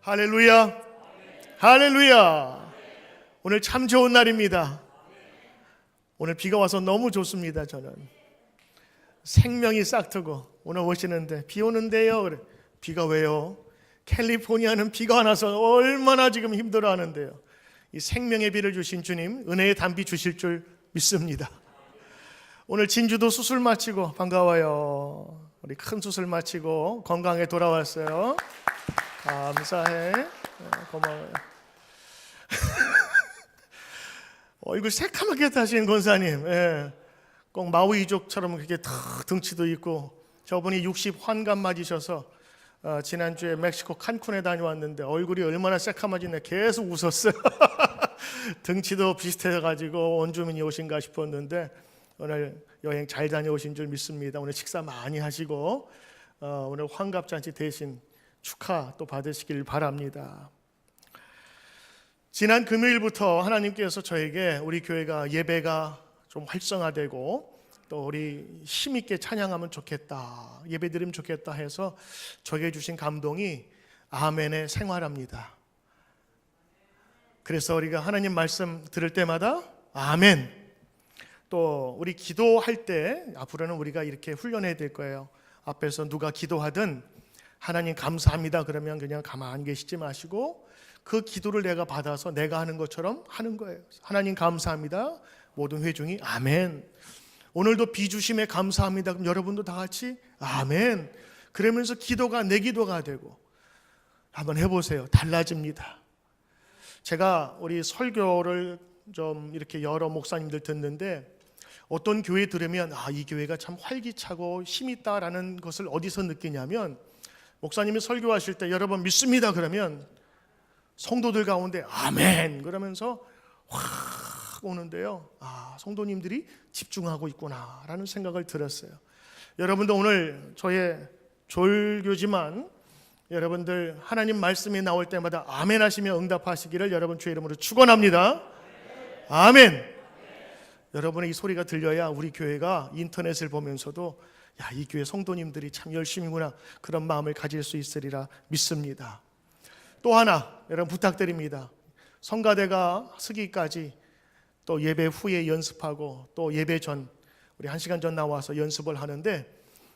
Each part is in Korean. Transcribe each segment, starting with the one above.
할렐루야. 할렐루야. 오늘 참 좋은 날입니다. 오늘 비가 와서 너무 좋습니다. 저는 생명이 싹트고 오늘 오시는데 비 오는데요. 그래. 비가 왜요? 캘리포니아는 비가 안 와서 얼마나 지금 힘들어하는데요. 이 생명의 비를 주신 주님 은혜의 단비 주실 줄 믿습니다. 오늘 진주도 수술 마치고 반가워요. 우리 큰 수술 마치고 건강에 돌아왔어요. 감사해. 고마워요. 얼굴 새카맣게 타신 권사님. 꼭 마오이족처럼 그렇게 탁 등치도 있고, 저분이 60 환갑 맞으셔서 지난주에 멕시코 칸쿤에 다녀왔는데 얼굴이 얼마나 새카마지네. 계속 웃었어요. 등치도 비슷해가지고 원주민이 오신가 싶었는데 오늘 여행 잘 다녀오신 줄 믿습니다. 오늘 식사 많이 하시고 오늘 환갑잔치 대신 축하 또 받으시길 바랍니다. 지난 금요일부터 하나님께서 저에게 우리 교회가 예배가 좀 활성화되고 또 우리 힘있게 찬양하면 좋겠다, 예배드리면 좋겠다 해서 저에게 주신 감동이 아멘의 생활합니다. 그래서 우리가 하나님 말씀 들을 때마다 아멘, 또 우리 기도할 때 앞으로는 우리가 이렇게 훈련해야 될 거예요. 앞에서 누가 기도하든 하나님 감사합니다 그러면 그냥 가만히 계시지 마시고 그 기도를 내가 받아서 내가 하는 것처럼 하는 거예요. 하나님 감사합니다. 모든 회중이 아멘. 오늘도 비 주심에 감사합니다. 그럼 여러분도 다 같이 아멘. 그러면서 기도가 내 기도가 되고, 한번 해보세요. 달라집니다. 제가 우리 설교를 좀 이렇게 여러 목사님들 듣는데 어떤 교회 들으면 이 교회가 참 활기차고 힘 있다라는 것을 어디서 느끼냐면, 목사님이 설교하실 때 여러분 믿습니다 그러면 성도들 가운데 아멘 그러면서 확 오는데요. 성도님들이 집중하고 있구나라는 생각을 들었어요. 여러분도 오늘 저의 졸교지만 여러분들 하나님 말씀이 나올 때마다 아멘 하시며 응답하시기를 여러분 주의 이름으로 축원합니다. 아멘. 여러분의 이 소리가 들려야 우리 교회가 인터넷을 보면서도 이 교회 성도님들이 참 열심히구나 그런 마음을 가질 수 있으리라 믿습니다. 또 하나 여러분 부탁드립니다. 성가대가 서기까지 또 예배 후에 연습하고 또 예배 전 우리 1시간 전 나와서 연습을 하는데,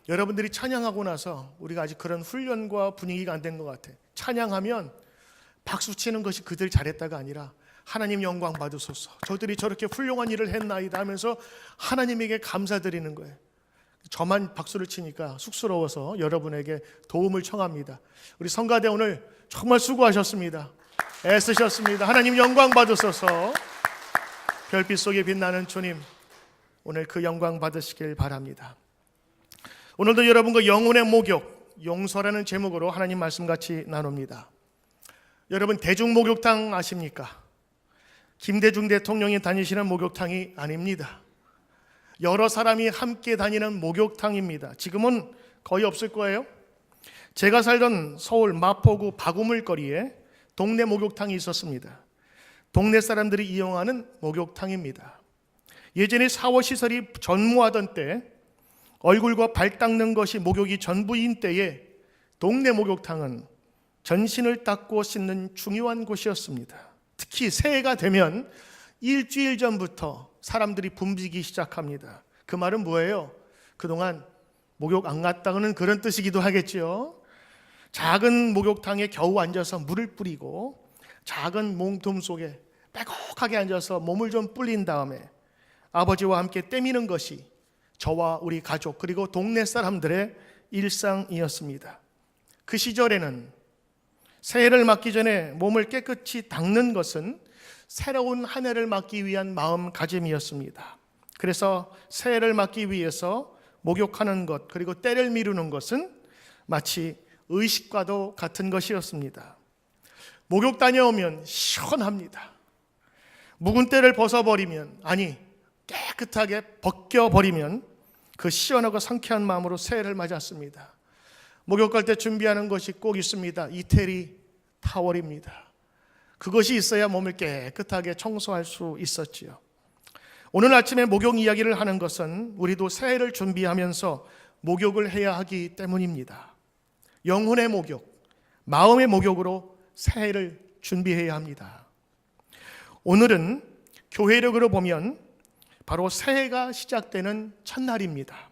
여러분들이 찬양하고 나서 우리가 아직 그런 훈련과 분위기가 안 된 것 같아. 찬양하면 박수 치는 것이 그들 잘했다가 아니라 하나님 영광 받으소서, 저들이 저렇게 훌륭한 일을 했나이다 하면서 하나님에게 감사드리는 거예요. 저만 박수를 치니까 쑥스러워서 여러분에게 도움을 청합니다. 우리 성가대 오늘 정말 수고하셨습니다. 애쓰셨습니다. 하나님 영광 받으소서. 별빛 속에 빛나는 주님, 오늘 그 영광 받으시길 바랍니다. 오늘도 여러분과 영혼의 목욕, 용서라는 제목으로 하나님 말씀 같이 나눕니다. 여러분 대중목욕탕 아십니까? 김대중 대통령이 다니시는 목욕탕이 아닙니다. 여러 사람이 함께 다니는 목욕탕입니다. 지금은 거의 없을 거예요. 제가 살던 서울 마포구 바구물 거리에 동네 목욕탕이 있었습니다. 동네 사람들이 이용하는 목욕탕입니다. 예전에 샤워 시설이 전무하던 때, 얼굴과 발 닦는 것이 목욕이 전부인 때에 동네 목욕탕은 전신을 닦고 씻는 중요한 곳이었습니다. 특히 새해가 되면 일주일 전부터 사람들이 붐비기 시작합니다. 그 말은 뭐예요? 그동안 목욕 안 갔다는 그런 뜻이기도 하겠죠. 작은 목욕탕에 겨우 앉아서 물을 뿌리고 작은 몸통 속에 빼곡하게 앉아서 몸을 좀 불린 다음에 아버지와 함께 떼미는 것이 저와 우리 가족 그리고 동네 사람들의 일상이었습니다. 그 시절에는 새해를 맞기 전에 몸을 깨끗이 닦는 것은 새로운 한 해를 맞기 위한 마음가짐이었습니다. 그래서 새해를 맞기 위해서 목욕하는 것 그리고 때를 미루는 것은 마치 의식과도 같은 것이었습니다. 목욕 다녀오면 시원합니다. 묵은 때를 벗어버리면, 깨끗하게 벗겨버리면 그 시원하고 상쾌한 마음으로 새해를 맞았습니다. 목욕 갈 때 준비하는 것이 꼭 있습니다. 이태리 타월입니다. 그것이 있어야 몸을 깨끗하게 청소할 수 있었지요. 오늘 아침에 목욕 이야기를 하는 것은 우리도 새해를 준비하면서 목욕을 해야 하기 때문입니다. 영혼의 목욕, 마음의 목욕으로 새해를 준비해야 합니다. 오늘은 교회력으로 보면 바로 새해가 시작되는 첫날입니다.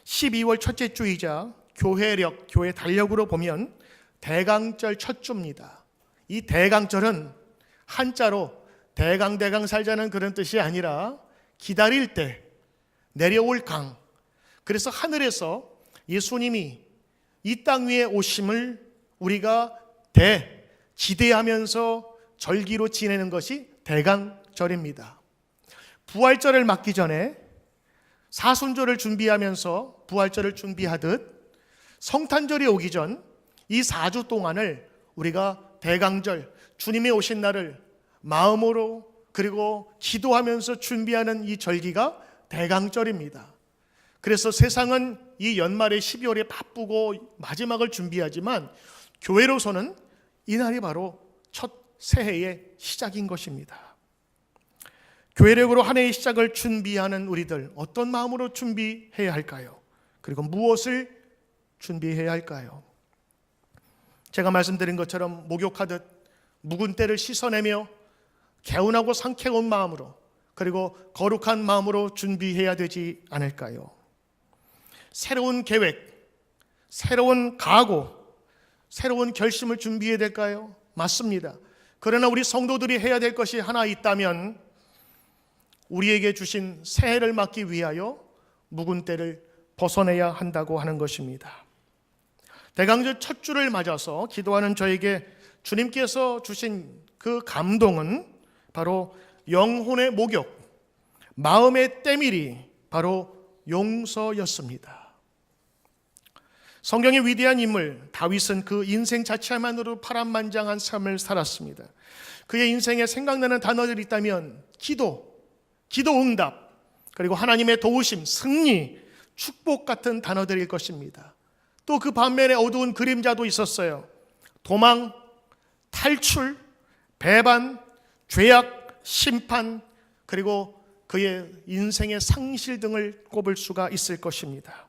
12월 첫째 주이자 교회력, 교회 달력으로 보면 대강절 첫 주입니다. 이 대강절은 한자로 대강 살자는 그런 뜻이 아니라 기다릴 때 내려올 강. 그래서 하늘에서 예수님이 이 땅 위에 오심을 우리가 기대하면서 절기로 지내는 것이 대강절입니다. 부활절을 맞기 전에 사순절을 준비하면서 부활절을 준비하듯 성탄절이 오기 전 이 4주 동안을 우리가 대강절, 주님의 오신 날을 마음으로 그리고 기도하면서 준비하는 이 절기가 대강절입니다. 그래서 세상은 이 연말에 12월에 바쁘고 마지막을 준비하지만 교회로서는 이날이 바로 첫 새해의 시작인 것입니다. 교회력으로 한 해의 시작을 준비하는 우리들, 어떤 마음으로 준비해야 할까요? 그리고 무엇을 준비해야 할까요? 제가 말씀드린 것처럼 목욕하듯 묵은 때를 씻어내며 개운하고 상쾌한 마음으로 그리고 거룩한 마음으로 준비해야 되지 않을까요? 새로운 계획, 새로운 각오, 새로운 결심을 준비해야 될까요? 맞습니다. 그러나 우리 성도들이 해야 될 것이 하나 있다면 우리에게 주신 새해를 맞기 위하여 묵은 때를 벗어내야 한다고 하는 것입니다. 대강절 첫 주를 맞아서 기도하는 저에게 주님께서 주신 그 감동은 바로 영혼의 목욕, 마음의 때밀이 바로 용서였습니다. 성경의 위대한 인물 다윗은 그 인생 자체만으로 파란만장한 삶을 살았습니다. 그의 인생에 생각나는 단어들이 있다면 기도 응답, 그리고 하나님의 도우심, 승리, 축복 같은 단어들일 것입니다. 또 그 반면에 어두운 그림자도 있었어요. 도망, 탈출, 배반, 죄악, 심판, 그리고 그의 인생의 상실 등을 꼽을 수가 있을 것입니다.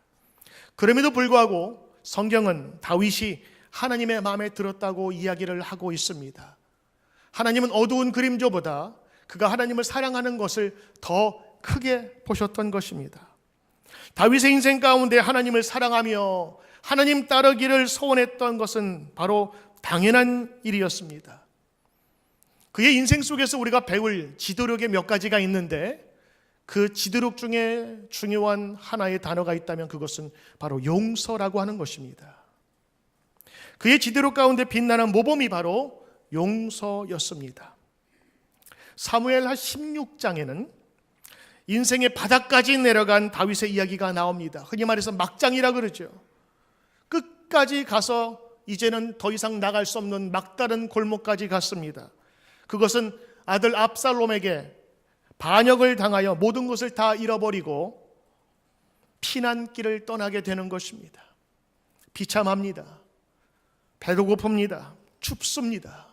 그럼에도 불구하고 성경은 다윗이 하나님의 마음에 들었다고 이야기를 하고 있습니다. 하나님은 어두운 그림자보다 그가 하나님을 사랑하는 것을 더 크게 보셨던 것입니다. 다윗의 인생 가운데 하나님을 사랑하며 하나님 따르기를 소원했던 것은 바로 당연한 일이었습니다. 그의 인생 속에서 우리가 배울 지도력의 몇 가지가 있는데 그 지도력 중에 중요한 하나의 단어가 있다면 그것은 바로 용서라고 하는 것입니다. 그의 지도력 가운데 빛나는 모범이 바로 용서였습니다. 사무엘하 16장에는 인생의 바닥까지 내려간 다윗의 이야기가 나옵니다. 흔히 말해서 막장이라 그러죠. 끝까지 가서 이제는 더 이상 나갈 수 없는 막다른 골목까지 갔습니다. 그것은 아들 압살롬에게 반역을 당하여 모든 것을 다 잃어버리고 피난길을 떠나게 되는 것입니다. 비참합니다. 배도 고픕니다. 춥습니다.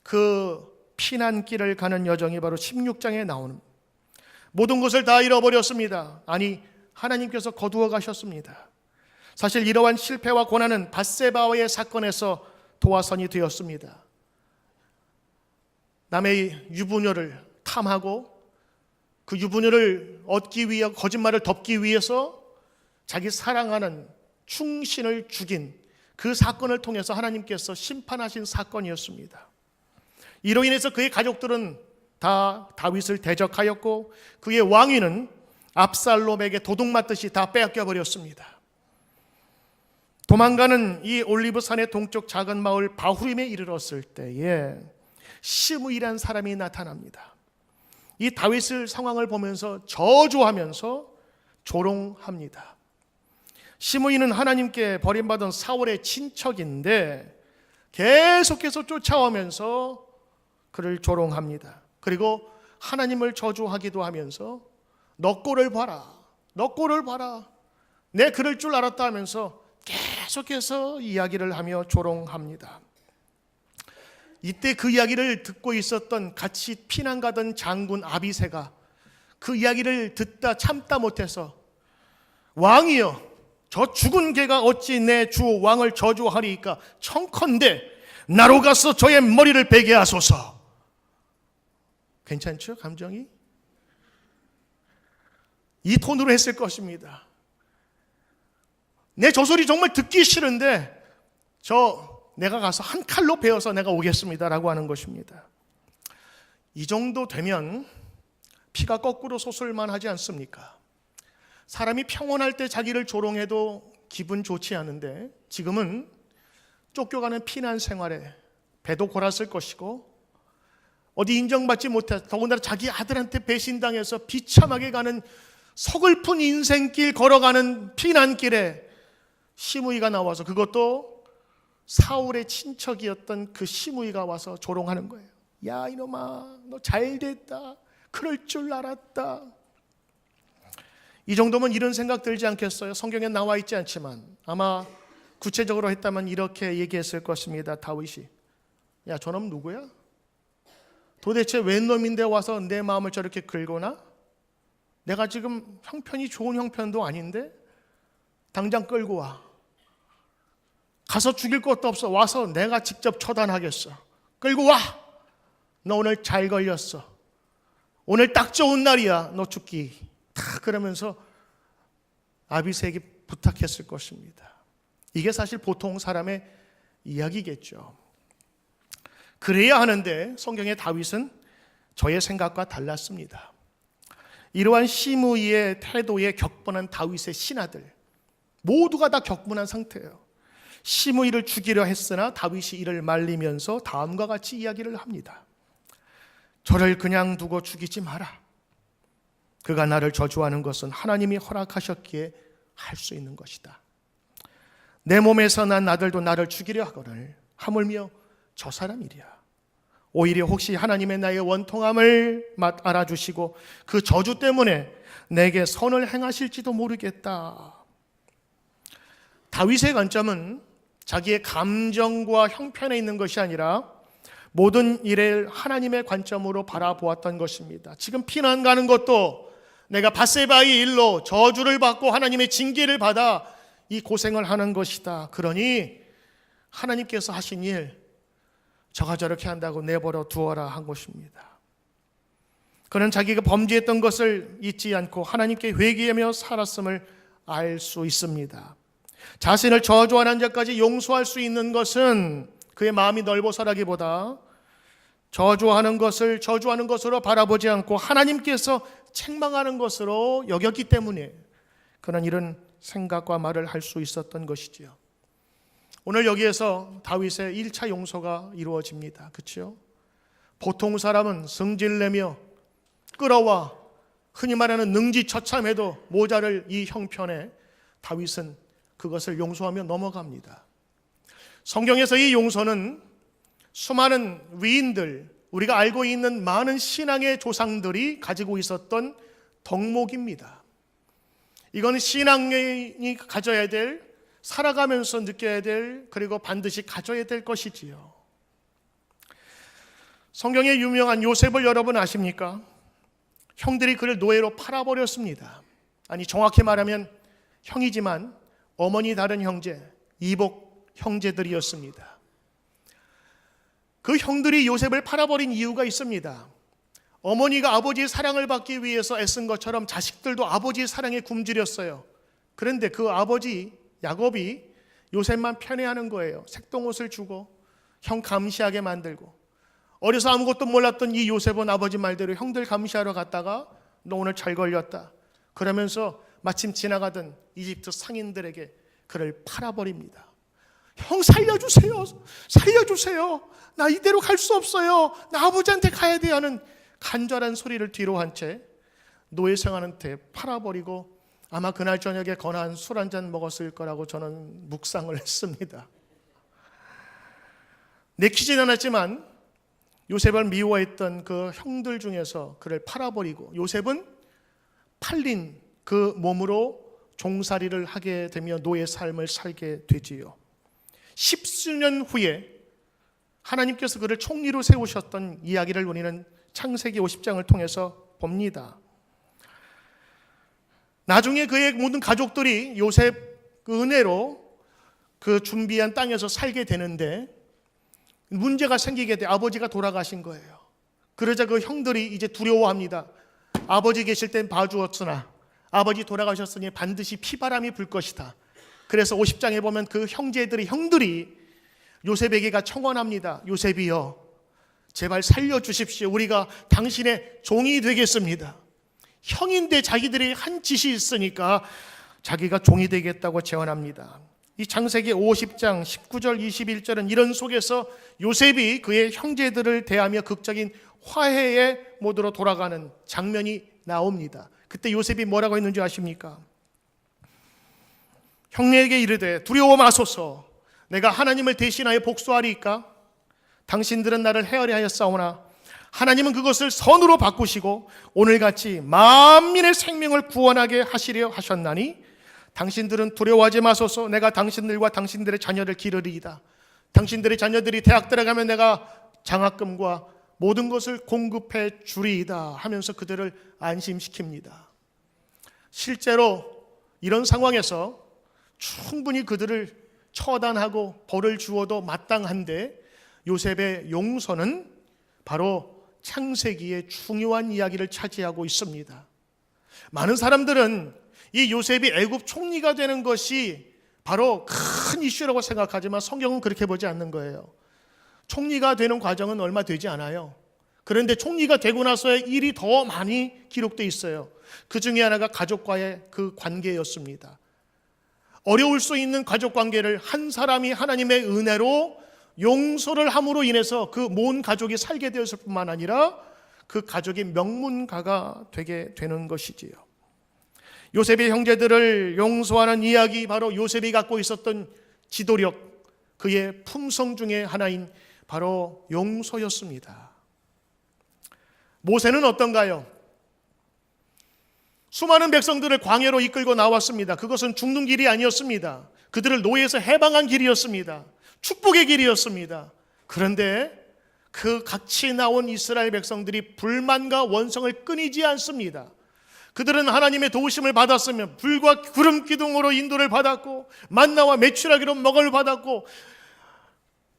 그 피난길을 가는 여정이 바로 16장에 나오는, 모든 것을 다 잃어버렸습니다. 아니, 하나님께서 거두어 가셨습니다. 사실 이러한 실패와 고난은 밧세바와의 사건에서 도화선이 되었습니다. 남의 유부녀를 탐하고 그 유부녀를 얻기 위해 거짓말을 덮기 위해서 자기 사랑하는 충신을 죽인 그 사건을 통해서 하나님께서 심판하신 사건이었습니다. 이로 인해서 그의 가족들은 다 다윗을 대적하였고 그의 왕위는 압살롬에게 도둑 맞듯이 다 빼앗겨 버렸습니다. 도망가는 이 올리브산의 동쪽 작은 마을 바후림에 이르렀을 때에 시므이라는 사람이 나타납니다. 이 다윗의 상황을 보면서 저주하면서 조롱합니다. 시므이는 하나님께 버림받은 사울의 친척인데 계속해서 쫓아오면서 그를 조롱합니다. 그리고 하나님을 저주하기도 하면서 너 꼴을 봐라, 너 꼴을 봐라, 내 그럴 줄 알았다 하면서 계속해서 이야기를 하며 조롱합니다. 이때 그 이야기를 듣고 있었던 같이 피난 가던 장군 아비새가 그 이야기를 듣다 참다 못해서 왕이여, 저 죽은 개가 어찌 내 주 왕을 저주하리이까? 청컨대 나로 가서 저의 머리를 베게 하소서. 괜찮죠? 감정이? 이 톤으로 했을 것입니다. 내 저 소리 정말 듣기 싫은데 내가 가서 한 칼로 베어서 내가 오겠습니다라고 하는 것입니다. 이 정도 되면 피가 거꾸로 솟을만 하지 않습니까? 사람이 평온할 때 자기를 조롱해도 기분 좋지 않은데 지금은 쫓겨가는 피난 생활에 배도 골았을 것이고 어디 인정받지 못해 더군다나 자기 아들한테 배신당해서 비참하게 가는 서글픈 인생길 걸어가는 피난길에 시므이가 나와서, 그것도 사울의 친척이었던 그 시므이가 와서 조롱하는 거예요. 야 이놈아, 너 잘됐다. 그럴 줄 알았다. 이 정도면 이런 생각 들지 않겠어요? 성경에 나와 있지 않지만 아마 구체적으로 했다면 이렇게 얘기했을 것입니다. 다윗이, 야 저놈 누구야? 도대체 웬 놈인데 와서 내 마음을 저렇게 긁거나? 내가 지금 형편이 좋은 형편도 아닌데 당장 끌고 와. 가서 죽일 것도 없어. 와서 내가 직접 처단하겠어. 끌고 와. 너 오늘 잘 걸렸어. 오늘 딱 좋은 날이야. 너 죽기. 다 그러면서 아비새에게 부탁했을 것입니다. 이게 사실 보통 사람의 이야기겠죠. 그래야 하는데 성경의 다윗은 저의 생각과 달랐습니다. 이러한 시므이의 태도에 격분한 다윗의 신하들 모두가 다 격분한 상태예요. 시므이를 죽이려 했으나 다윗이 이를 말리면서 다음과 같이 이야기를 합니다. 저를 그냥 두고 죽이지 마라. 그가 나를 저주하는 것은 하나님이 허락하셨기에 할 수 있는 것이다. 내 몸에서 난 아들도 나를 죽이려 하거늘 하물며 저 사람이랴. 오히려 혹시 하나님의 나의 원통함을 알아주시고 그 저주 때문에 내게 선을 행하실지도 모르겠다. 다윗의 관점은 자기의 감정과 형편에 있는 것이 아니라 모든 일을 하나님의 관점으로 바라보았던 것입니다. 지금 피난 가는 것도 내가 밧세바의 일로 저주를 받고 하나님의 징계를 받아 이 고생을 하는 것이다. 그러니 하나님께서 하신 일 저가 저렇게 한다고 내버려 두어라 한 것입니다. 그는 자기가 범죄했던 것을 잊지 않고 하나님께 회개하며 살았음을 알 수 있습니다. 자신을 저주하는 자까지 용서할 수 있는 것은 그의 마음이 넓어서라기보다 저주하는 것으로 바라보지 않고 하나님께서 책망하는 것으로 여겼기 때문에 그는 이런 생각과 말을 할 수 있었던 것이지요. 오늘 여기에서 다윗의 1차 용서가 이루어집니다. 그렇죠? 보통 사람은 성질내며 끌어와 흔히 말하는 능지처참해도 모자를 이 형편에 다윗은 그것을 용서하며 넘어갑니다. 성경에서 이 용서는 수많은 위인들, 우리가 알고 있는 많은 신앙의 조상들이 가지고 있었던 덕목입니다. 이건 신앙인이 가져야 될, 살아가면서 느껴야 될, 그리고 반드시 가져야 될 것이지요. 성경에 유명한 요셉을 여러분 아십니까? 형들이 그를 노예로 팔아버렸습니다. 아니 정확히 말하면 형이지만 어머니 다른 형제, 이복 형제들이었습니다. 그 형들이 요셉을 팔아버린 이유가 있습니다. 어머니가 아버지의 사랑을 받기 위해서 애쓴 것처럼 자식들도 아버지의 사랑에 굶주렸어요. 그런데 그 아버지 야곱이 요셉만 편애하는 거예요. 색동옷을 주고 형 감시하게 만들고, 어려서 아무것도 몰랐던 이 요셉은 아버지 말대로 형들 감시하러 갔다가 너 오늘 잘 걸렸다 그러면서 마침 지나가던 이집트 상인들에게 그를 팔아버립니다. 형 살려주세요, 살려주세요, 나 이대로 갈 수 없어요, 나 아버지한테 가야 돼요 하는 간절한 소리를 뒤로 한 채 노예생한테 팔아버리고 아마 그날 저녁에 건한 술 한잔 먹었을 거라고 저는 묵상을 했습니다. 내키진 않았지만 요셉을 미워했던 그 형들 중에서 그를 팔아버리고 요셉은 팔린 그 몸으로 종살이를 하게 되며 노예 삶을 살게 되지요. 10수년 후에 하나님께서 그를 총리로 세우셨던 이야기를 우리는 창세기 50장을 통해서 봅니다. 나중에 그의 모든 가족들이 요셉 그 은혜로 그 준비한 땅에서 살게 되는데 문제가 생기게 돼. 아버지가 돌아가신 거예요. 그러자 그 형들이 이제 두려워합니다. 아버지 계실 땐 봐주었으나 아버지 돌아가셨으니 반드시 피바람이 불 것이다. 그래서 50장에 보면 그 형들이 요셉에게가 청원합니다. 요셉이여, 제발 살려주십시오. 우리가 당신의 종이 되겠습니다. 형인데 자기들이 한 짓이 있으니까 자기가 종이 되겠다고 제안합니다. 이 창세기 50장 19절 21절은 이런 속에서 요셉이 그의 형제들을 대하며 극적인 화해의 모드로 돌아가는 장면이 나옵니다. 그때 요셉이 뭐라고 했는지 아십니까? 형에게 이르되 두려워 마소서, 내가 하나님을 대신하여 복수하리이까? 당신들은 나를 헤아려 하였사오나 하나님은 그것을 선으로 바꾸시고 오늘같이 만민의 생명을 구원하게 하시려 하셨나니 당신들은 두려워하지 마소서, 내가 당신들과 당신들의 자녀를 기르리이다. 당신들의 자녀들이 대학 들어가면 내가 장학금과 모든 것을 공급해 주리이다 하면서 그들을 안심시킵니다. 실제로 이런 상황에서 충분히 그들을 처단하고 벌을 주어도 마땅한데 요셉의 용서는 바로 창세기의 중요한 이야기를 차지하고 있습니다. 많은 사람들은 이 요셉이 애굽 총리가 되는 것이 바로 큰 이슈라고 생각하지만 성경은 그렇게 보지 않는 거예요. 총리가 되는 과정은 얼마 되지 않아요. 그런데 총리가 되고 나서의 일이 더 많이 기록되어 있어요. 그 중에 하나가 가족과의 그 관계였습니다. 어려울 수 있는 가족 관계를 한 사람이 하나님의 은혜로 용서를 함으로 인해서 그 모든 가족이 살게 되었을 뿐만 아니라 그 가족이 명문가가 되게 되는 것이지요. 요셉의 형제들을 용서하는 이야기, 바로 요셉이 갖고 있었던 지도력, 그의 품성 중에 하나인 바로 용서였습니다. 모세는 어떤가요? 수많은 백성들을 광야로 이끌고 나왔습니다. 그것은 죽는 길이 아니었습니다. 그들을 노예에서 해방한 길이었습니다. 축복의 길이었습니다. 그런데 그 같이 나온 이스라엘 백성들이 불만과 원성을 끊이지 않습니다. 그들은 하나님의 도우심을 받았으면 불과 구름 기둥으로 인도를 받았고 만나와 메추라기로 먹을 받았고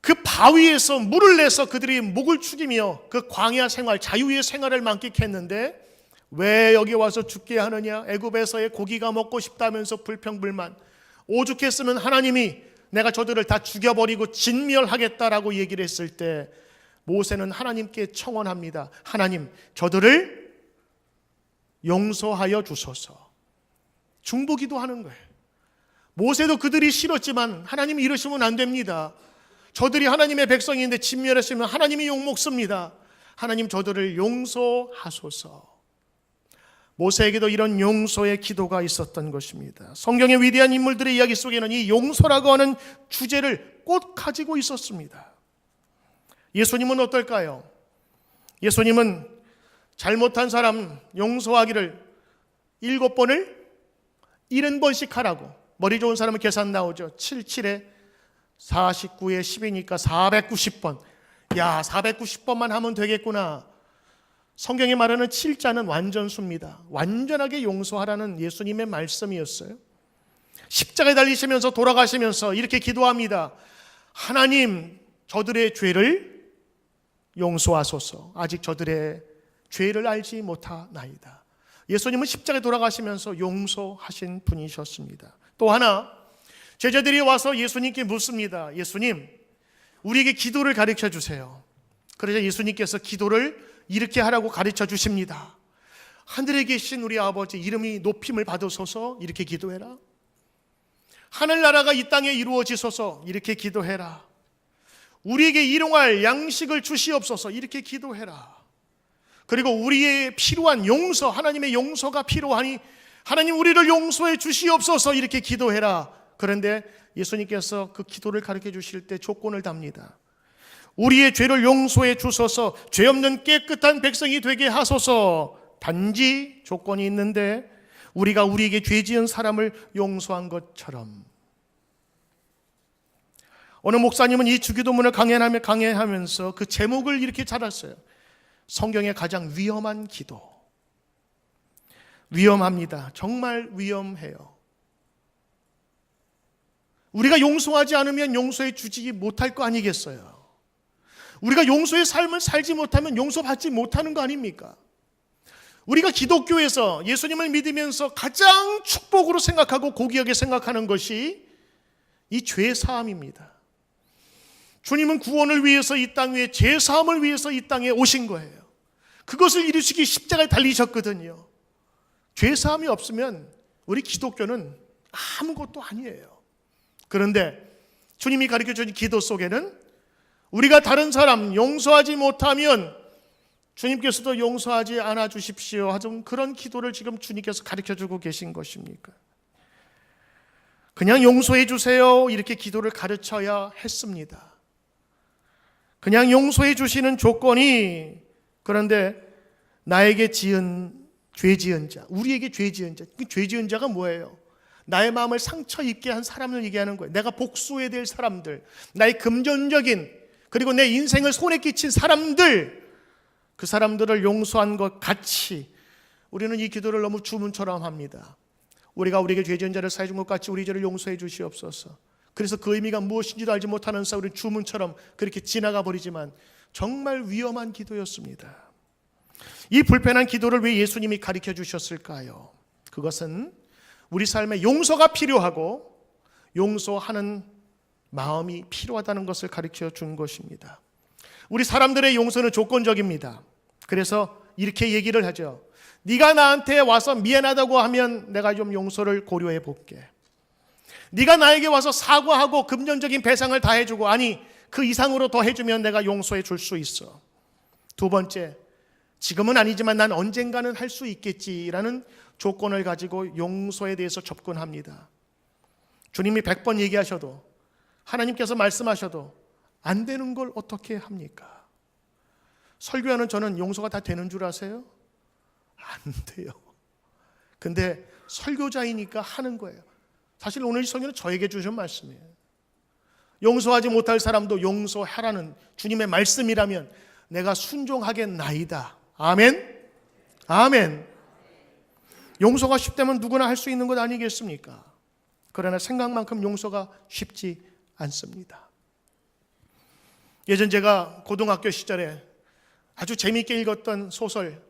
그 바위에서 물을 내서 그들이 목을 축이며 그 광야 생활, 자유의 생활을 만끽했는데 왜 여기 와서 죽게 하느냐? 애굽에서의 고기가 먹고 싶다면서 불평불만. 오죽했으면 하나님이 내가 저들을 다 죽여버리고 진멸하겠다라고 얘기를 했을 때 모세는 하나님께 청원합니다. 하나님, 저들을 용서하여 주소서. 중보기도 하는 거예요. 모세도 그들이 싫었지만 하나님이 이러시면 안 됩니다. 저들이 하나님의 백성인데 진멸했으면 하나님이 욕먹습니다. 하나님, 저들을 용서하소서. 모세에게도 이런 용서의 기도가 있었던 것입니다. 성경의 위대한 인물들의 이야기 속에는 이 용서라고 하는 주제를 꼭 가지고 있었습니다. 예수님은 어떨까요? 예수님은 잘못한 사람 용서하기를 7번을 70번씩 하라고. 머리 좋은 사람은 계산 나오죠. 77에 49에 10이니까 490번. 야, 490번만 하면 되겠구나. 성경이 말하는 7자는 완전수입니다. 완전하게 용서하라는 예수님의 말씀이었어요. 십자가에 달리시면서 돌아가시면서 이렇게 기도합니다. 하나님, 저들의 죄를 용서하소서. 아직 저들의 죄를 알지 못하나이다. 예수님은 십자가에 돌아가시면서 용서하신 분이셨습니다. 또 하나, 제자들이 와서 예수님께 묻습니다. 예수님, 우리에게 기도를 가르쳐 주세요. 그러자 예수님께서 기도를 이렇게 하라고 가르쳐 주십니다. 하늘에 계신 우리 아버지, 이름이 높임을 받으소서. 이렇게 기도해라. 하늘나라가 이 땅에 이루어지소서. 이렇게 기도해라. 우리에게 일용할 양식을 주시옵소서. 이렇게 기도해라. 그리고 우리의 필요한 용서, 하나님의 용서가 필요하니 하나님, 우리를 용서해 주시옵소서. 이렇게 기도해라. 그런데 예수님께서 그 기도를 가르쳐 주실 때 조건을 답니다. 우리의 죄를 용서해 주소서. 죄 없는 깨끗한 백성이 되게 하소서. 단지 조건이 있는데 우리가 우리에게 죄 지은 사람을 용서한 것처럼. 어느 목사님은 이 주기도문을 강해하면서 그 제목을 이렇게 잡았어요. 성경의 가장 위험한 기도. 위험합니다. 정말 위험해요. 우리가 용서하지 않으면 용서해 주지 못할 거 아니겠어요? 우리가 용서의 삶을 살지 못하면 용서받지 못하는 거 아닙니까? 우리가 기독교에서 예수님을 믿으면서 가장 축복으로 생각하고 고귀하게 생각하는 것이 이 죄 사함입니다. 주님은 구원을 위해서 이 땅 위에, 죄 사함을 위해서 이 땅에 오신 거예요. 그것을 이루시기 십자가에 달리셨거든요. 죄 사함이 없으면 우리 기독교는 아무것도 아니에요. 그런데 주님이 가르쳐준 기도 속에는 우리가 다른 사람 용서하지 못하면 주님께서도 용서하지 않아 주십시오 하던 그런 기도를 지금 주님께서 가르쳐주고 계신 것입니까? 그냥 용서해 주세요 이렇게 기도를 가르쳐야 했습니다. 그냥 용서해 주시는 조건이, 그런데 나에게 지은 죄 지은 자, 우리에게 죄 지은 자, 그 죄 지은 자가 뭐예요? 나의 마음을 상처 입게 한 사람을 얘기하는 거예요. 내가 복수해야 될 사람들, 나의 금전적인 그리고 내 인생을 손에 끼친 사람들, 그 사람들을 용서한 것 같이 우리는 이 기도를 너무 주문처럼 합니다. 우리가 우리에게 죄 지은 자를 사해 준 것 같이 우리 죄를 용서해 주시옵소서. 그래서 그 의미가 무엇인지도 알지 못하는 사람, 우리 주문처럼 그렇게 지나가 버리지만 정말 위험한 기도였습니다. 이 불편한 기도를 왜 예수님이 가르쳐 주셨을까요? 그것은 우리 삶에 용서가 필요하고 용서하는 마음이 필요하다는 것을 가르쳐 준 것입니다. 우리 사람들의 용서는 조건적입니다. 그래서 이렇게 얘기를 하죠. 네가 나한테 와서 미안하다고 하면 내가 좀 용서를 고려해 볼게. 네가 나에게 와서 사과하고 금전적인 배상을 다 해주고, 아니 그 이상으로 더 해주면 내가 용서해 줄 수 있어. 두 번째, 지금은 아니지만 난 언젠가는 할 수 있겠지라는 조건을 가지고 용서에 대해서 접근합니다. 주님이 100번 얘기하셔도, 하나님께서 말씀하셔도 안 되는 걸 어떻게 합니까? 설교하는 저는 용서가 다 되는 줄 아세요? 안 돼요. 근데 설교자이니까 하는 거예요. 사실 오늘 이 설교는 저에게 주신 말씀이에요. 용서하지 못할 사람도 용서하라는 주님의 말씀이라면 내가 순종하겠나이다. 아멘? 아멘. 용서가 쉽다면 누구나 할 수 있는 것 아니겠습니까? 그러나 생각만큼 용서가 쉽지 않습니다. 예전 제가 고등학교 시절에 아주 재미있게 읽었던 소설,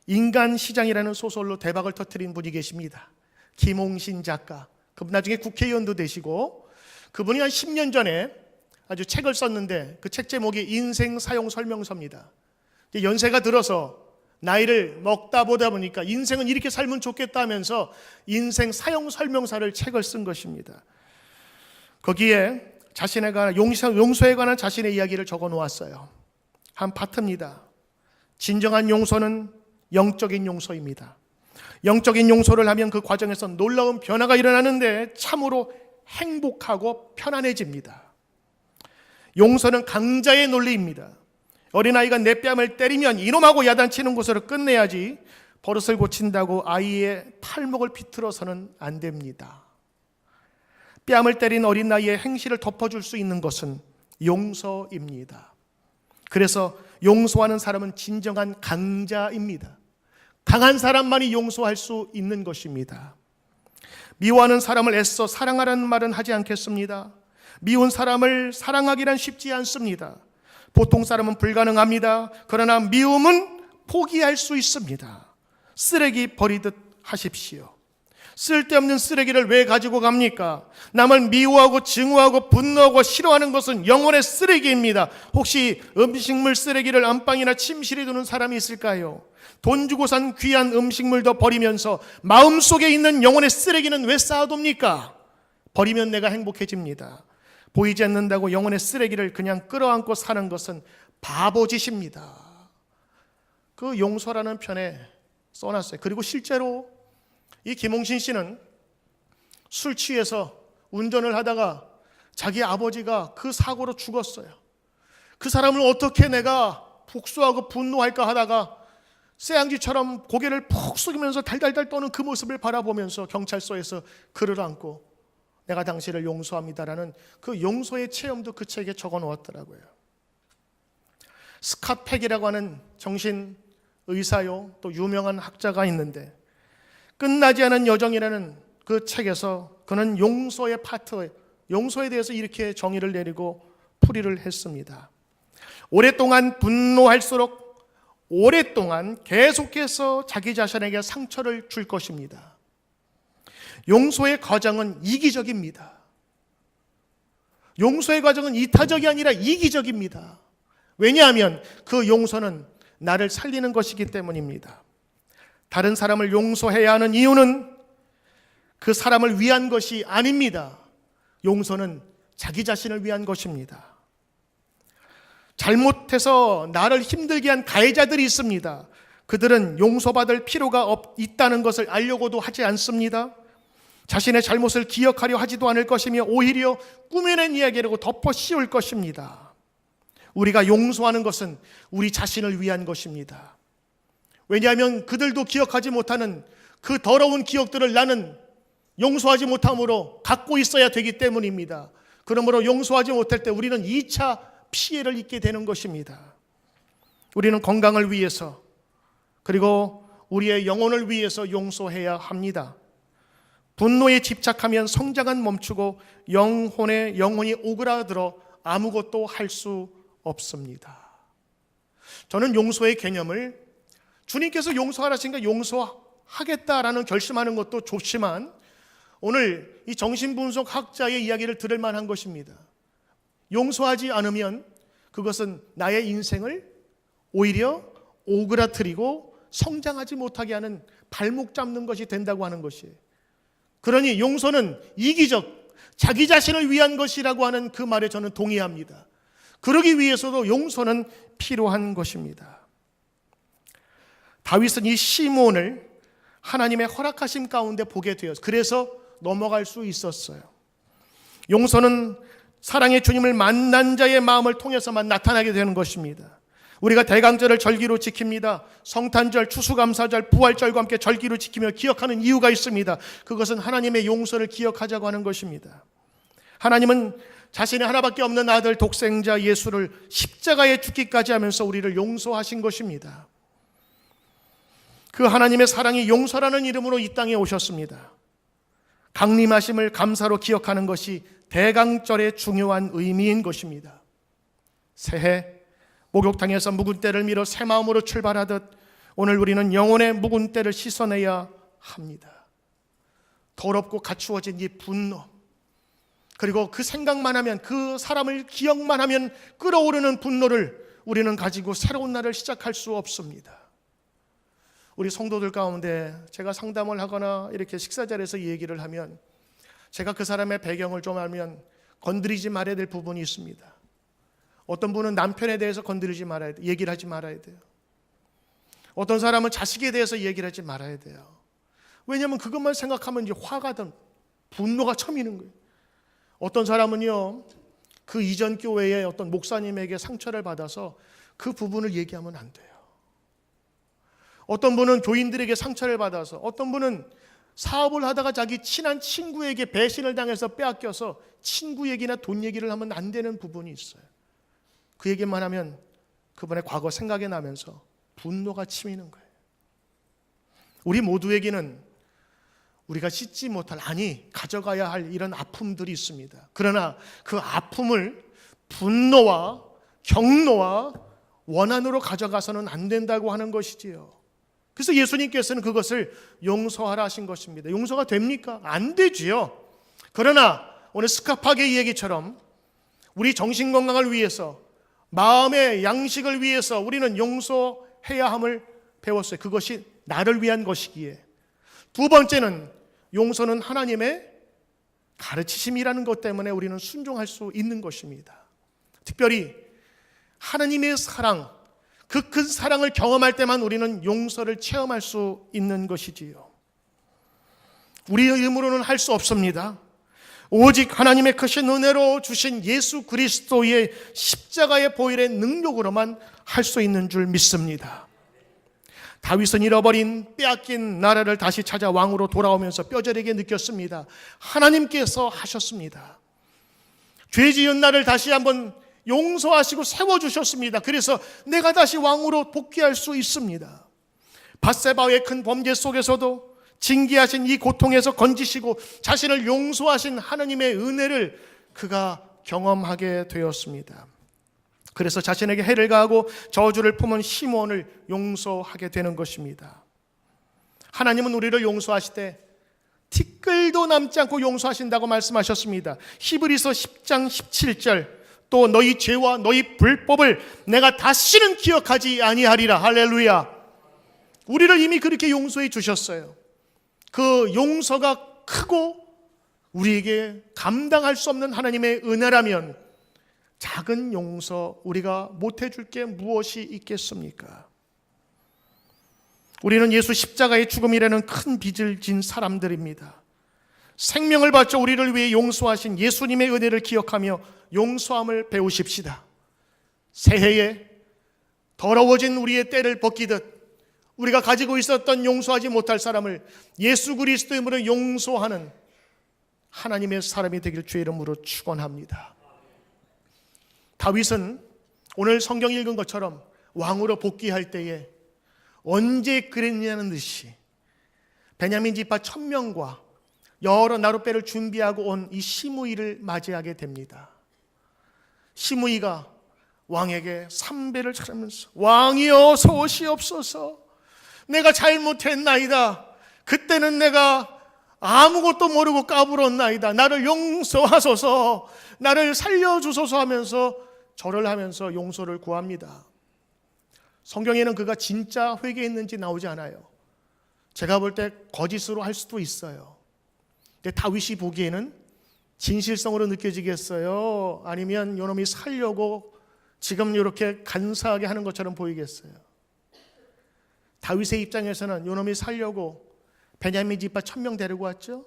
인간시장이라는 소설로 대박을 터뜨린 분이 계십니다. 김홍신 작가. 그분 나중에 국회의원도 되시고, 그분이 한 10년 전에 아주 책을 썼는데 그 책 제목이 인생 사용 설명서입니다. 연세가 들어서 나이를 먹다 보다 보니까 인생은 이렇게 살면 좋겠다 하면서 인생 사용 설명서를 책을 쓴 것입니다. 거기에 자신에 관한 용서에 관한 자신의 이야기를 적어 놓았어요. 한 파트입니다. 진정한 용서는 영적인 용서입니다. 영적인 용서를 하면 그 과정에서 놀라운 변화가 일어나는데 참으로 행복하고 편안해집니다. 용서는 강자의 논리입니다. 어린아이가 내 뺨을 때리면 이놈하고 야단치는 곳으로 끝내야지 버릇을 고친다고 아이의 팔목을 비틀어서는 안 됩니다. 뺨을 때린 어린아이의 행실을 덮어줄 수 있는 것은 용서입니다. 그래서 용서하는 사람은 진정한 강자입니다. 강한 사람만이 용서할 수 있는 것입니다. 미워하는 사람을 애써 사랑하라는 말은 하지 않겠습니다. 미운 사람을 사랑하기란 쉽지 않습니다. 보통 사람은 불가능합니다. 그러나 미움은 포기할 수 있습니다. 쓰레기 버리듯 하십시오. 쓸데없는 쓰레기를 왜 가지고 갑니까? 남을 미워하고 증오하고 분노하고 싫어하는 것은 영혼의 쓰레기입니다. 혹시 음식물 쓰레기를 안방이나 침실에 두는 사람이 있을까요? 돈 주고 산 귀한 음식물도 버리면서 마음속에 있는 영혼의 쓰레기는 왜 쌓아둡니까? 버리면 내가 행복해집니다. 보이지 않는다고 영혼의 쓰레기를 그냥 끌어안고 사는 것은 바보짓입니다. 그 용서라는 편에 써놨어요. 그리고 실제로 이 김홍신 씨는 술 취해서 운전을 하다가 자기 아버지가 그 사고로 죽었어요. 그 사람을 어떻게 내가 복수하고 분노할까 하다가 쇠양지처럼 고개를 푹 숙이면서 달달달 떠는 그 모습을 바라보면서 경찰서에서 글을 안고 내가 당신을 용서합니다라는 그 용서의 체험도 그 책에 적어 놓았더라고요. 스캇 팩이라고 하는 정신의사요 또 유명한 학자가 있는데 끝나지 않은 여정이라는 그 책에서 그는 용서의 파트, 용서에 대해서 이렇게 정의를 내리고 풀이를 했습니다. 오랫동안 분노할수록 오랫동안 계속해서 자기 자신에게 상처를 줄 것입니다. 용서의 과정은 이기적입니다. 용서의 과정은 이타적이 아니라 이기적입니다. 왜냐하면 그 용서는 나를 살리는 것이기 때문입니다. 다른 사람을 용서해야 하는 이유는 그 사람을 위한 것이 아닙니다. 용서는 자기 자신을 위한 것입니다. 잘못해서 나를 힘들게 한 가해자들이 있습니다. 그들은 용서받을 필요가 있다는 것을 알려고도 하지 않습니다. 자신의 잘못을 기억하려 하지도 않을 것이며 오히려 꾸며낸 이야기라고 덮어 씌울 것입니다. 우리가 용서하는 것은 우리 자신을 위한 것입니다. 왜냐하면 그들도 기억하지 못하는 그 더러운 기억들을 나는 용서하지 못함으로 갖고 있어야 되기 때문입니다. 그러므로 용서하지 못할 때 우리는 2차 피해를 입게 되는 것입니다. 우리는 건강을 위해서 그리고 우리의 영혼을 위해서 용서해야 합니다. 분노에 집착하면 성장은 멈추고 영혼이 오그라들어 아무것도 할 수 없습니다. 저는 용서의 개념을 주님께서 용서하라시니까 용서하겠다라는 결심하는 것도 좋지만 오늘 이 정신분석 학자의 이야기를 들을 만한 것입니다. 용서하지 않으면 그것은 나의 인생을 오히려 오그라뜨리고 성장하지 못하게 하는 발목 잡는 것이 된다고 하는 것이에요. 그러니 용서는 이기적, 자기 자신을 위한 것이라고 하는 그 말에 저는 동의합니다. 그러기 위해서도 용서는 필요한 것입니다. 다윗은 이 시므온을 하나님의 허락하심 가운데 보게 되었어요. 그래서 넘어갈 수 있었어요. 용서는 사랑의 주님을 만난 자의 마음을 통해서만 나타나게 되는 것입니다. 우리가 대강절을 절기로 지킵니다. 성탄절, 추수감사절, 부활절과 함께 절기로 지키며 기억하는 이유가 있습니다. 그것은 하나님의 용서를 기억하자고 하는 것입니다. 하나님은 자신의 하나밖에 없는 아들 독생자 예수를 십자가에 죽기까지 하면서 우리를 용서하신 것입니다. 그 하나님의 사랑이 용서라는 이름으로 이 땅에 오셨습니다. 강림하심을 감사로 기억하는 것이 대강절의 중요한 의미인 것입니다. 새해 목욕탕에서 묵은 때를 밀어 새 마음으로 출발하듯 오늘 우리는 영혼의 묵은 때를 씻어내야 합니다. 더럽고 갖추어진 이 분노, 그리고 그 생각만 하면, 그 사람을 기억만 하면 끓어오르는 분노를 우리는 가지고 새로운 날을 시작할 수 없습니다. 우리 성도들 가운데 제가 상담을 하거나 이렇게 식사 자리에서 이 얘기를 하면 제가 그 사람의 배경을 좀 알면 건드리지 말아야 될 부분이 있습니다. 어떤 분은 남편에 대해서 건드리지 말아야 돼요. 얘기를 하지 말아야 돼요. 어떤 사람은 자식에 대해서 얘기를 하지 말아야 돼요. 왜냐하면 그것만 생각하면 이제 화가 든 분노가 쳐미는 거예요. 어떤 사람은요, 그 이전 교회의 어떤 목사님에게 상처를 받아서 그 부분을 얘기하면 안 돼요. 어떤 분은 교인들에게 상처를 받아서, 어떤 분은 사업을 하다가 자기 친한 친구에게 배신을 당해서 빼앗겨서 친구 얘기나 돈 얘기를 하면 안 되는 부분이 있어요. 그 얘기만 하면 그분의 과거 생각이 나면서 분노가 치미는 거예요. 우리 모두에게는 우리가 씻지 못할, 아니 가져가야 할 이런 아픔들이 있습니다. 그러나 그 아픔을 분노와 경노와 원한으로 가져가서는 안 된다고 하는 것이지요. 그래서 예수님께서는 그것을 용서하라 하신 것입니다. 용서가 됩니까? 안 되지요. 그러나 오늘 스카파게의 얘기처럼 우리 정신건강을 위해서, 마음의 양식을 위해서 우리는 용서해야 함을 배웠어요. 그것이 나를 위한 것이기에. 두 번째는 용서는 하나님의 가르치심이라는 것 때문에 우리는 순종할 수 있는 것입니다. 특별히 하나님의 사랑, 그 큰 사랑을 경험할 때만 우리는 용서를 체험할 수 있는 것이지요. 우리의 힘으로는 할 수 없습니다. 오직 하나님의 크신 은혜로 주신 예수 그리스도의 십자가의 보혈의 능력으로만 할 수 있는 줄 믿습니다. 다윗은 잃어버린 빼앗긴 나라를 다시 찾아 왕으로 돌아오면서 뼈저리게 느꼈습니다. 하나님께서 하셨습니다. 죄 지은 나를 다시 한번 용서하시고 세워주셨습니다. 그래서 내가 다시 왕으로 복귀할 수 있습니다. 밧세바의 큰 범죄 속에서도 징계하신 이 고통에서 건지시고 자신을 용서하신 하나님의 은혜를 그가 경험하게 되었습니다. 그래서 자신에게 해를 가하고 저주를 품은 시므온을 용서하게 되는 것입니다. 하나님은 우리를 용서하시되 티끌도 남지 않고 용서하신다고 말씀하셨습니다. 히브리서 10장 17절, 또 너희 죄와 너희 불법을 내가 다시는 기억하지 아니하리라. 할렐루야. 우리를 이미 그렇게 용서해 주셨어요. 그 용서가 크고 우리에게 감당할 수 없는 하나님의 은혜라면 작은 용서 우리가 못해줄 게 무엇이 있겠습니까? 우리는 예수 십자가의 죽음이라는 큰 빚을 진 사람들입니다. 생명을 바쳐 우리를 위해 용서하신 예수님의 은혜를 기억하며 용서함을 배우십시다. 새해에 더러워진 우리의 때를 벗기듯 우리가 가지고 있었던 용서하지 못할 사람을 예수 그리스도의 이름으로 용서하는 하나님의 사람이 되길 주의 이름으로 축원합니다. 다윗은 오늘 성경 읽은 것처럼 왕으로 복귀할 때에 언제 그랬냐는 듯이 베냐민 지파 1000명과 여러 나룻배를 준비하고 온 이 시므이를 맞이하게 됩니다. 시므이가 왕에게 삼배를 차리면서 왕이여 서오시옵소서, 내가 잘못했나이다. 그때는 내가 아무것도 모르고 까불었나이다. 나를 용서하소서, 나를 살려주소서 하면서 절을 하면서 용서를 구합니다. 성경에는 그가 진짜 회개했는지 나오지 않아요. 제가 볼 때 거짓으로 할 수도 있어요. 근데 다윗이 보기에는 진실성으로 느껴지겠어요? 아니면 요놈이 살려고 지금 이렇게 간사하게 하는 것처럼 보이겠어요? 다윗의 입장에서는 요놈이 살려고 베냐민 지파 1000명 데리고 왔죠.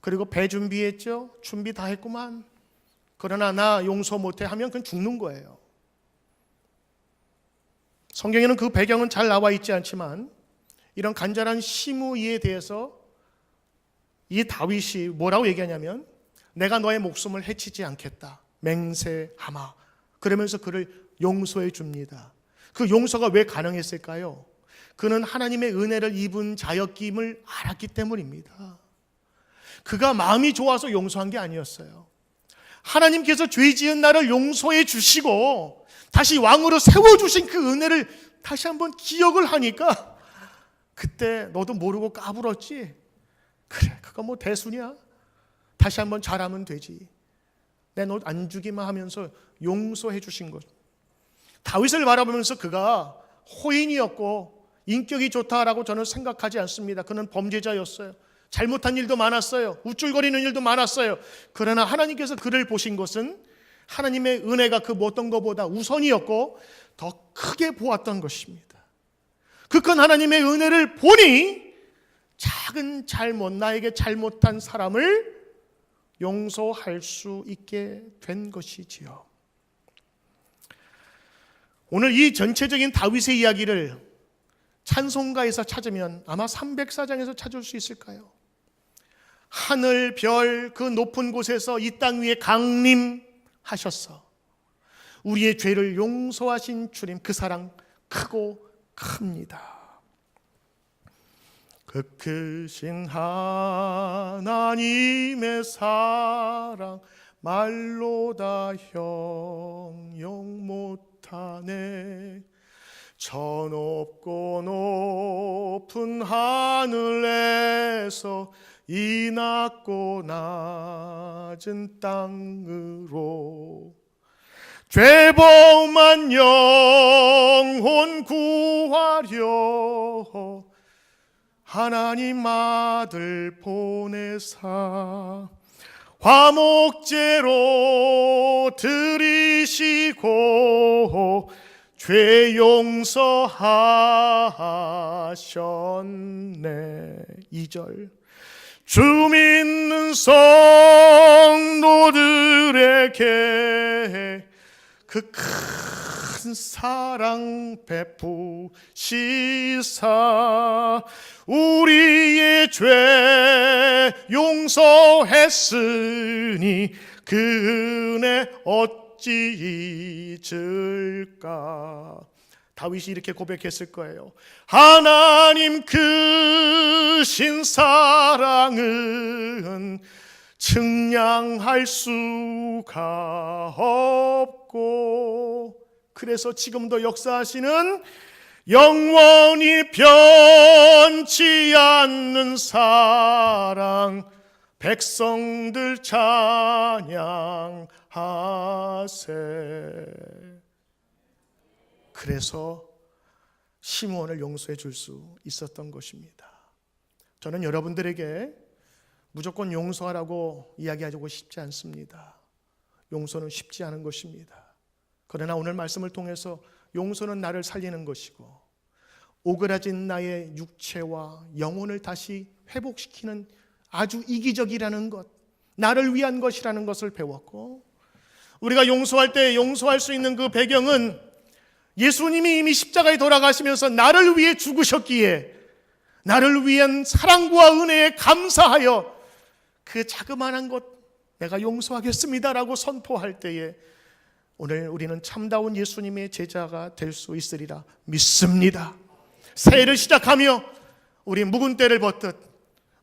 그리고 배 준비했죠. 준비 다 했구만. 그러나 나 용서 못해 하면 그건 죽는 거예요. 성경에는 그 배경은 잘 나와 있지 않지만 이런 간절한 시므이에 대해서 이 다윗이 뭐라고 얘기하냐면 내가 너의 목숨을 해치지 않겠다. 맹세하마. 그러면서 그를 용서해 줍니다. 그 용서가 왜 가능했을까요? 그는 하나님의 은혜를 입은 자였임을 알았기 때문입니다. 그가 마음이 좋아서 용서한 게 아니었어요. 하나님께서 죄 지은 나를 용서해 주시고 다시 왕으로 세워주신 그 은혜를 다시 한번 기억을 하니까 그때 너도 모르고 까불었지? 그래, 그거 뭐 대수냐? 다시 한번 잘하면 되지. 내 너 안 죽이만 하면서 용서해 주신 것. 다윗을 바라보면서 그가 호인이었고 인격이 좋다라고 저는 생각하지 않습니다. 그는 범죄자였어요. 잘못한 일도 많았어요. 우쭐거리는 일도 많았어요. 그러나 하나님께서 그를 보신 것은 하나님의 은혜가 그 어떤 것보다 우선이었고 더 크게 보았던 것입니다. 그 큰 하나님의 은혜를 보니 작은 잘못, 나에게 잘못한 사람을 용서할 수 있게 된 것이지요. 오늘 이 전체적인 다윗의 이야기를 찬송가에서 찾으면 아마 304장에서 찾을 수 있을까요? 하늘, 별, 그 높은 곳에서 이 땅 위에 강림하셨어. 우리의 죄를 용서하신 주님, 그 사랑 크고 큽니다. 그 크신 하나님의 사랑 말로 다 형용 못하네. 저 높고 높은 하늘에서 이 낮고 낮은 땅으로 죄범한 영혼 구하려 하나님 아들 보내사 화목제로 드리시고 죄 용서하셨네. 2절 주 믿는 성도들에게 그 큰 사랑 베푸시사 우리의 죄 용서했으니 그 은혜 어찌 잊을까. 다윗이 이렇게 고백했을 거예요. 하나님 크신 사랑은 측량할 수가 없고, 그래서 지금도 역사하시는 영원히 변치 않는 사랑, 백성들 찬양하세. 그래서 시므온을 용서해 줄 수 있었던 것입니다. 저는 여러분들에게 무조건 용서하라고 이야기하고 싶지 않습니다. 용서는 쉽지 않은 것입니다. 그러나 오늘 말씀을 통해서 용서는 나를 살리는 것이고, 오그라진 나의 육체와 영혼을 다시 회복시키는 아주 이기적이라는 것, 나를 위한 것이라는 것을 배웠고, 우리가 용서할 때 용서할 수 있는 그 배경은 예수님이 이미 십자가에 돌아가시면서 나를 위해 죽으셨기에 나를 위한 사랑과 은혜에 감사하여 그 자그마한 것 내가 용서하겠습니다라고 선포할 때에 오늘 우리는 참다운 예수님의 제자가 될 수 있으리라 믿습니다. 새해를 시작하며 우리 묵은 때를 벗듯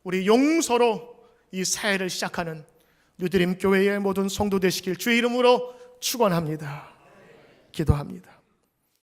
우리 용서로 이 새해를 시작하는 뉴드림 교회의 모든 성도 되시길 주의 이름으로 축원합니다. 기도합니다.